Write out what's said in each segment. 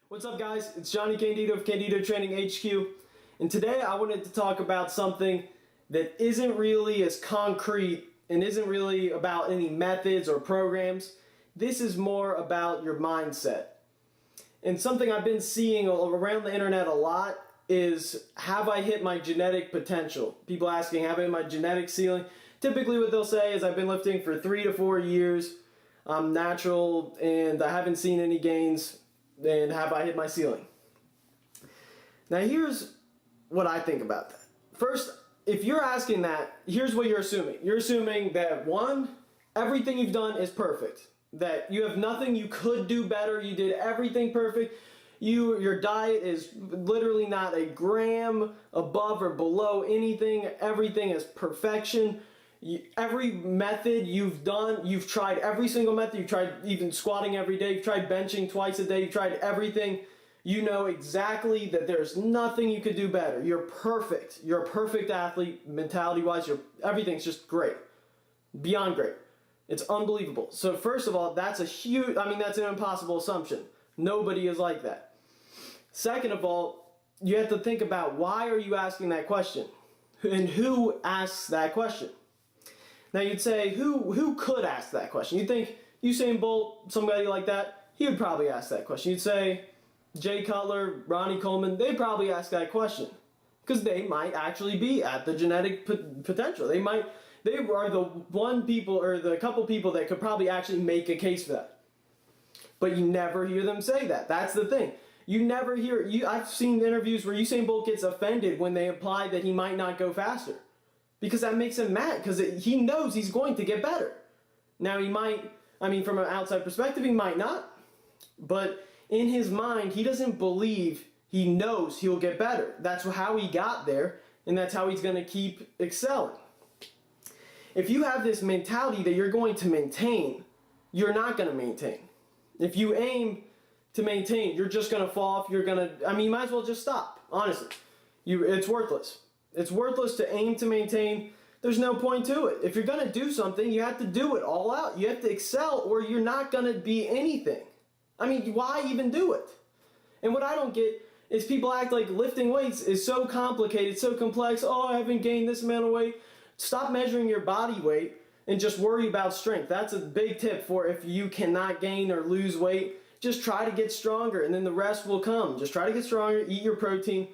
What's up, guys? It's Johnny Candido of Candido Training HQ, and today I wanted to talk about something that isn't really as concrete and isn't really about any methods or programs. This is more about your mindset. And something I've been seeing around the internet a lot is, have I hit my genetic potential? People asking, have I hit my genetic ceiling? Typically what they'll say is, I've been lifting for 3 to 4 years, I'm natural, and I haven't seen any gains. And have I hit my ceiling? Now here's what I think about that. First, if you're asking that, here's what you're assuming. You're assuming that, one, everything you've done is perfect. That you have nothing you could do better. You did everything perfect. Your diet is literally not a gram above or below anything. Everything is perfection. Every method you've done, you've tried every single method. You've tried even squatting every day. You've tried benching twice a day. You've tried everything. You know exactly that there's nothing you could do better. You're perfect. You're a perfect athlete, mentality-wise. Everything's just great. Beyond great. It's unbelievable. So first of all, that's that's an impossible assumption. Nobody is like that. Second of all, you have to think about, why are you asking that question? And who asks that question? Now you'd say, who could ask that question? You'd think Usain Bolt, somebody like that, he would probably ask that question. You'd say Jay Cutler, Ronnie Coleman, they'd probably ask that question. Because they might actually be at the genetic potential. They are the one people, or the couple people that could probably actually make a case for that. But you never hear them say that. That's the thing. You never hear, I've seen interviews where Usain Bolt gets offended when they imply that he might not go faster. Because that makes him mad, because he knows he's going to get better. Now he might, from an outside perspective, he might not. But in his mind, he doesn't believe, he knows he'll get better. That's how he got there, and that's how he's going to keep excelling. If you have this mentality that you're going to maintain, you're not going to maintain. If you aim to maintain, you're just going to fall off, you might as well just stop, honestly. It's worthless. It's worthless to aim to maintain. There's no point to it. If you're going to do something, you have to do it all out. You have to excel, or you're not going to be anything. Why even do it? And what I don't get is, people act like lifting weights is so complicated, so complex. Oh, I haven't gained this amount of weight. Stop measuring your body weight and just worry about strength. That's a big tip for if you cannot gain or lose weight. Just try to get stronger, and then the rest will come. Just try to get stronger, eat your protein.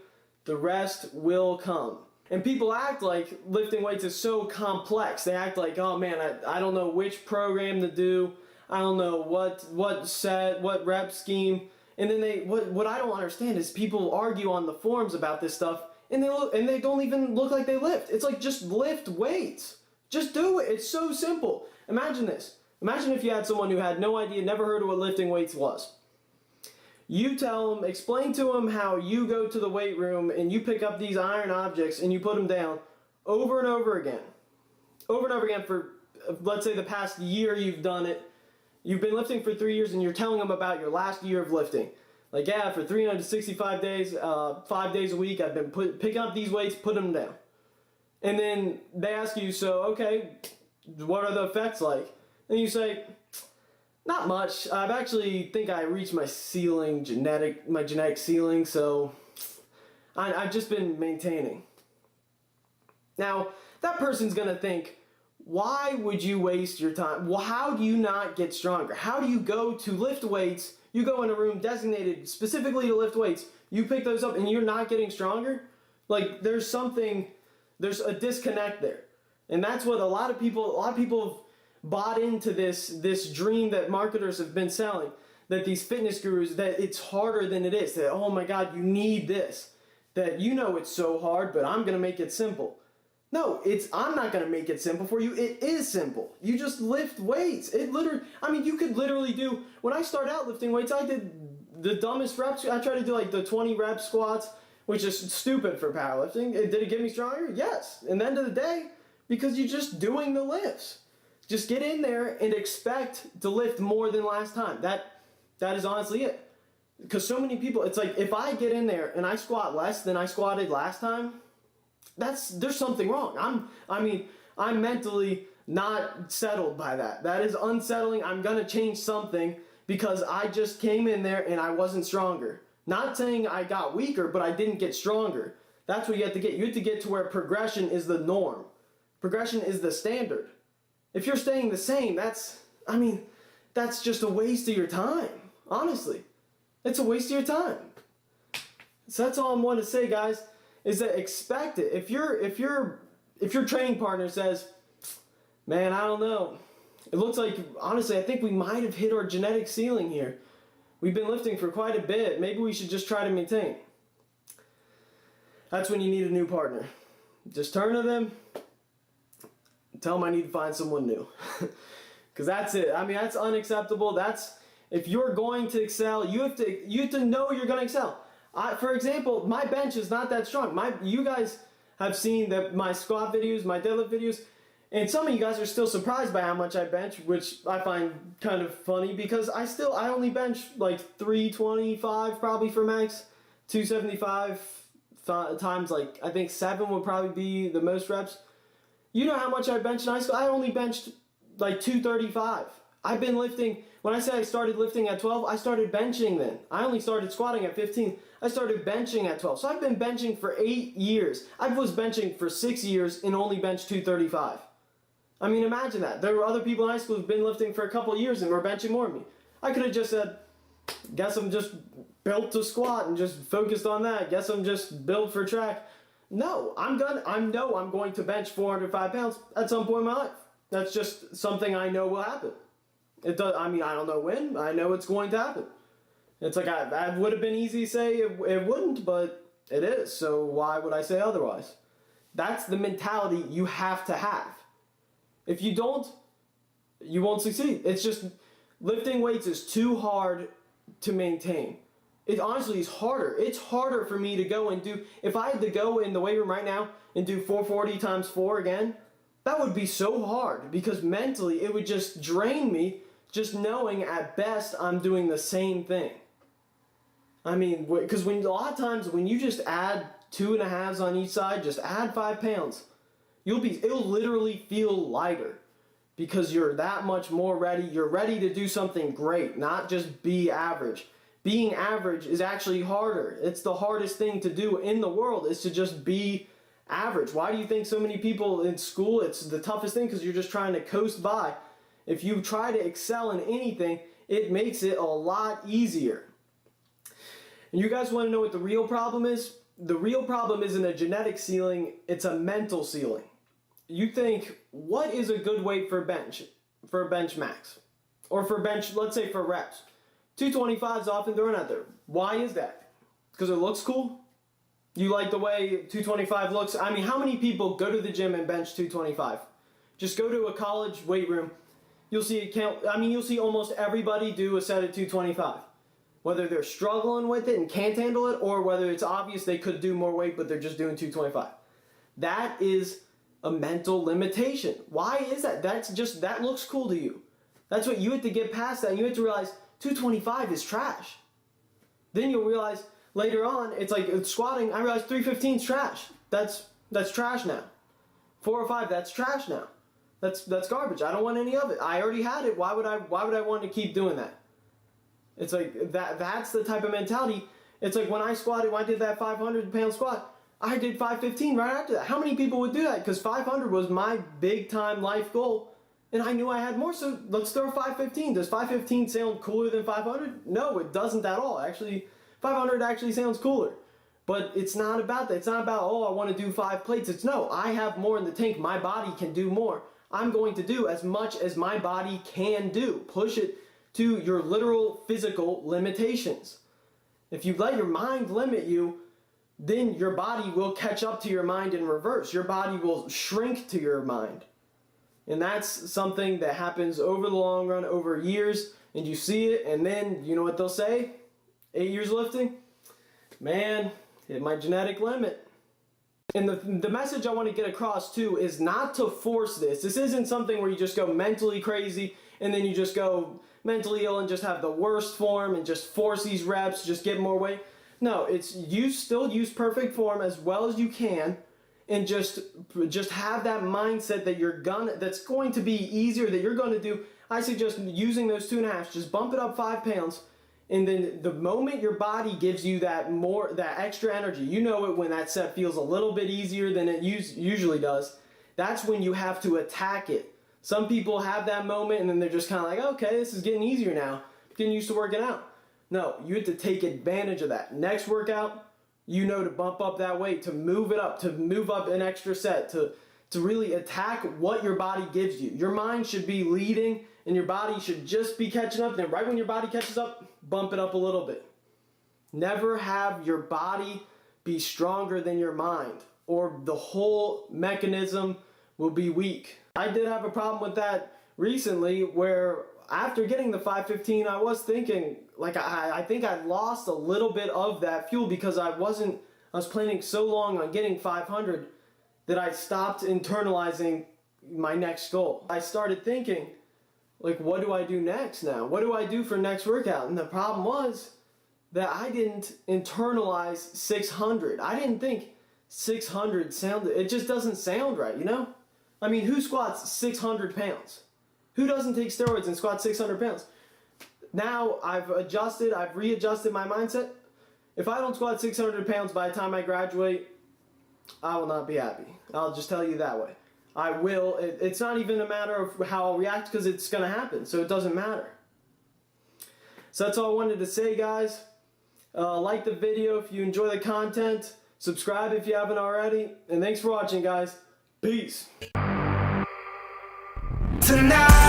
The rest will come. And people act like lifting weights is so complex. They act like, oh man, I don't know which program to do. I don't know what set, what rep scheme. And then what I don't understand is, people argue on the forums about this stuff, and they don't even look like they lift. It's like, just lift weights. Just do it. It's so simple. Imagine this. Imagine if you had someone who had no idea, never heard of what lifting weights was. You tell them, explain to them how you go to the weight room and you pick up these iron objects and you put them down over and over again. Over and over again for, let's say, the past year you've done it. You've been lifting for 3 years, and you're telling them about your last year of lifting. Like, yeah, for 365 days, 5 days a week, I've been picking up these weights, put them down. And then they ask you, so, okay, what are the effects like? And you say, not much. I actually think I reached my ceiling, my genetic ceiling, so I've just been maintaining. Now, that person's going to think, why would you waste your time? Well, how do you not get stronger? How do you go to lift weights? You go in a room designated specifically to lift weights, you pick those up, and you're not getting stronger? Like, there's a disconnect there. And that's what a lot of people have bought into, this dream that marketers have been selling, that these fitness gurus, that it's harder than it is, that, oh my God, you need this, that it's so hard, but I'm going to make it simple. No, I'm not going to make it simple for you. It is simple. You just lift weights. You could literally do, when I started out lifting weights, I did the dumbest reps. I tried to do like the 20 rep squats, which is stupid for powerlifting. Did it get me stronger? Yes. And the end of the day, because you're just doing the lifts. Just get in there and expect to lift more than last time. That is honestly it. Because so many people, it's like, if I get in there and I squat less than I squatted last time, there's something wrong. I'm mentally not settled by that. That is unsettling. I'm going to change something, because I just came in there and I wasn't stronger. Not saying I got weaker, but I didn't get stronger. That's what you have to get. You have to get to where progression is the norm. Progression is the standard. If you're staying the same, that's just a waste of your time. Honestly, it's a waste of your time. So that's all I want to say, guys, is that expect it. If your training partner says, man, I don't know, it looks like, honestly, I think we might have hit our genetic ceiling here. We've been lifting for quite a bit. Maybe we should just try to maintain. That's when you need a new partner. Just turn to them, tell them I need to find someone new. Because that's it. I mean, that's unacceptable. If you're going to excel, you have to know you're going to excel. For example, my bench is not that strong. You guys have seen my squat videos, my deadlift videos, and some of you guys are still surprised by how much I bench, which I find kind of funny because I only bench like 325 probably for max, 275 times like I think 7 would probably be the most reps. You know how much I benched in high school? I only benched like 235. I've been lifting, when I say I started lifting at 12, I started benching then. I only started squatting at 15. I started benching at 12. So I've been benching for 8 years. I was benching for 6 years and only benched 235. I mean, imagine that. There were other people in high school who've been lifting for a couple of years and were benching more than me. I could have just said, guess I'm just built to squat and just focused on that. Guess I'm just built for track. No, I'm going to bench 405 pounds at some point in my life. That's just something I know will happen. I don't know when. I know it's going to happen. It's like, that would have been easy to say it wouldn't, but it is. So why would I say otherwise? That's the mentality you have to have. If you don't, you won't succeed. It's just, lifting weights is too hard to maintain. It honestly is harder. It's harder for me to go and do, if I had to go in the weight room right now and do 440 times 4 again, that would be so hard because mentally it would just drain me just knowing at best I'm doing the same thing. I mean, because a lot of times when you just add 2.5s on each side, just add 5 pounds, it'll literally feel lighter because you're that much more ready. You're ready to do something great, not just be average. Being average is actually harder. It's the hardest thing to do in the world is to just be average. Why do you think so many people in school, it's the toughest thing? Because you're just trying to coast by. If you try to excel in anything, it makes it a lot easier. And you guys want to know what the real problem is? The real problem isn't a genetic ceiling, it's a mental ceiling. You think, what is a good weight for a bench max? Or for bench, let's say for reps. 225 is often thrown out there. Why is that? Because it looks cool? You like the way 225 looks? I mean, how many people go to the gym and bench 225? Just go to a college weight room. You'll see you'll see almost everybody do a set of 225. Whether they're struggling with it and can't handle it, or whether it's obvious they could do more weight, but they're just doing 225. That is a mental limitation. Why is that? That looks cool to you. That's what you have to get past that. And you have to realize 225 is trash. Then you'll realize later on, it's like squatting, I realize 315 is trash. That's trash now. 405, that's trash now. That's garbage. I don't want any of it. I already had it. Why would I want to keep doing that? It's like that's the type of mentality. It's like when I did that 500-pound squat, I did 515 right after that. How many people would do that? Because 500 was my big time life goal, and I knew I had more, so let's throw 515. Does 515 sound cooler than 500? No, it doesn't at all. Actually, 500 actually sounds cooler. But it's not about that. It's not about, I want to do 5 plates. It's no, I have more in the tank. My body can do more. I'm going to do as much as my body can do. Push it to your literal physical limitations. If you let your mind limit you, then your body will catch up to your mind in reverse. Your body will shrink to your mind. And that's something that happens over the long run, over years, and you see it, and then, you know what they'll say? 8 years lifting? Man, hit my genetic limit. And the message I want to get across too is not to force this. This isn't something where you just go mentally crazy and then you just go mentally ill and just have the worst form and just force these reps, just get more weight. No, it's still use perfect form as well as you can and just have that mindset that that's going to be easier, that you're going to do. I suggest using those 2.5s. Just bump it up 5 pounds. And then the moment your body gives you that extra energy, you know it when that set feels a little bit easier than it usually does. That's when you have to attack it. Some people have that moment and then they're just kind of like, okay, this is getting easier now. I'm getting used to working out. No, you have to take advantage of that. Next workout, you know to bump up that weight, to move it up, to move up an extra set, to really attack what your body gives you. Your mind should be leading and your body should just be catching up. Then right when your body catches up, bump it up a little bit. Never have your body be stronger than your mind, or the whole mechanism will be weak. I did have a problem with that recently where after getting the 515, I was thinking, like, I think I lost a little bit of that fuel because I was planning so long on getting 500 that I stopped internalizing my next goal. I started thinking, like, what do I do next now? What do I do for next workout? And the problem was that I didn't internalize 600. I didn't think 600 sounded, it just doesn't sound right, you know? I mean, who squats 600 pounds? Who doesn't take steroids and squat 600 pounds? Now I've readjusted my mindset. If I don't squat 600 pounds by the time I graduate, I will not be happy. I'll just tell you that way. I will. It's not even a matter of how I'll react because it's going to happen, so it doesn't matter. So that's all I wanted to say, guys. Like the video if you enjoy the content. Subscribe if you haven't already. And thanks for watching, guys. Peace. Tonight